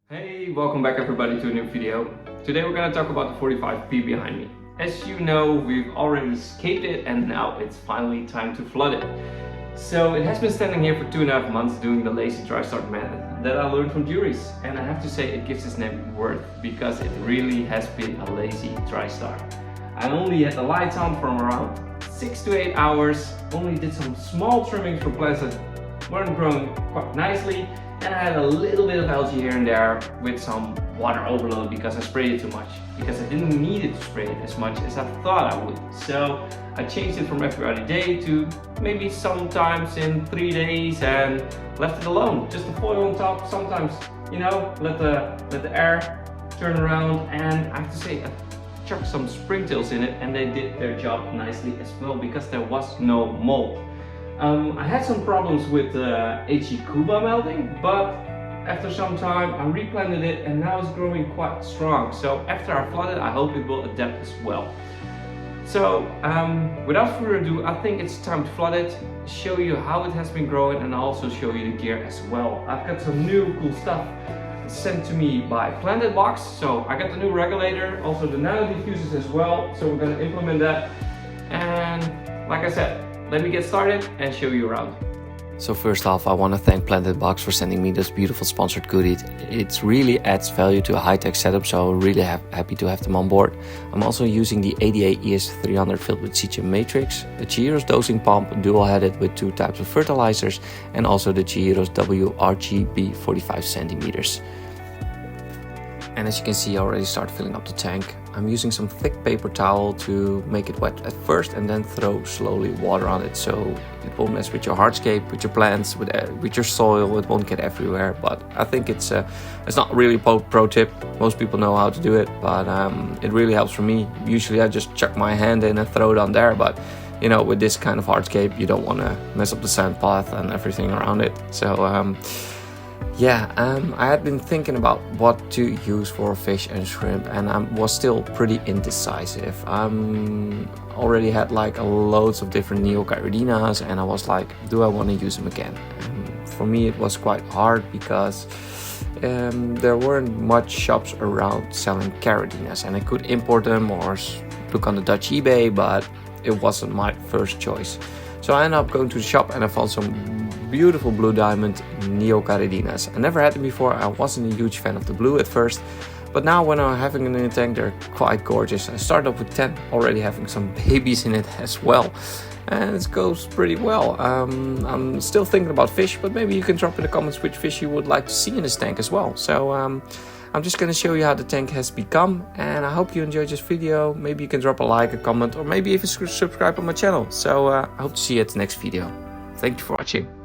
Hey, welcome back everybody to a new video. Today we're going to talk about the 45P behind me. As you know, we've already scaped it and now it's finally time to flood it. So it has been standing here for 2.5 months doing the lazy dry start method that I learned from juries. And I have to say it gives its name worth because it really has been a lazy dry start. I only had the lights on from around 6 to 8 hours, only did some small trimmings for plants that weren't growing quite nicely, and I had a little bit of algae here and there with some water overload because I sprayed it too much, because I didn't need it to spray it as much as I thought I would. So I changed it from every other day to maybe sometimes in 3 days and left it alone. Just the foil on top, sometimes, you know, let the air turn around, and I have to say I chucked some springtails in it and they did their job nicely as well because there was no mold. I had some problems with HE Cuba melting, but after some time I replanted it and now it's growing quite strong. So after I flood it, I hope it will adapt as well. So without further ado, I think it's time to flood it, show you how it has been growing, and also show you the gear as well. I've got some new cool stuff sent to me by Plantedbox. So I got the new regulator, also the Nano diffusers as well. So we're going to implement that, and like I said, let me get started and show you around. So first off, I want to thank Plantedbox for sending me this beautiful sponsored goodie. It really adds value to a high-tech setup, so I'm really happy to have them on board. I'm also using the ADA ES300 filled with Cesium Matrix, the Chihiro's dosing pump, dual-headed with 2 types of fertilizers, and also the Chihiro's WRGB 45 centimeters. And as you can see, I already started filling up the tank. I'm using some thick paper towel to make it wet at first and then throw slowly water on it, so it won't mess with your hardscape, with your plants, with your soil. It won't get everywhere. But I think it's not really a pro tip. Most people know how to do it, but it really helps for me. Usually I just chuck my hand in and throw it on there, but you know, with this kind of hardscape, you don't want to mess up the sand path and everything around it. So I had been thinking about what to use for fish and shrimp, and I was still pretty indecisive. Already had like loads of different neocaridinae, and I was like, do I want to use them again? And for me it was quite hard because there weren't much shops around selling caridinae, and I could import them or look on the Dutch eBay, but it wasn't my first choice. So I ended up going to the shop and I found some beautiful blue diamond neocaridinae. I never had them before. I wasn't a huge fan of the blue at first, but now when I'm having them in the tank, they're quite gorgeous. I started off with 10, already having some babies in it as well, and it goes pretty well. I'm still thinking about fish, but maybe you can drop in the comments which fish you would like to see in this tank as well. So I'm just going to show you how the tank has become, and I hope you enjoyed this video. Maybe you can drop a like, a comment, or maybe even subscribe on my channel. So I hope to see you at the next video. Thank you for watching.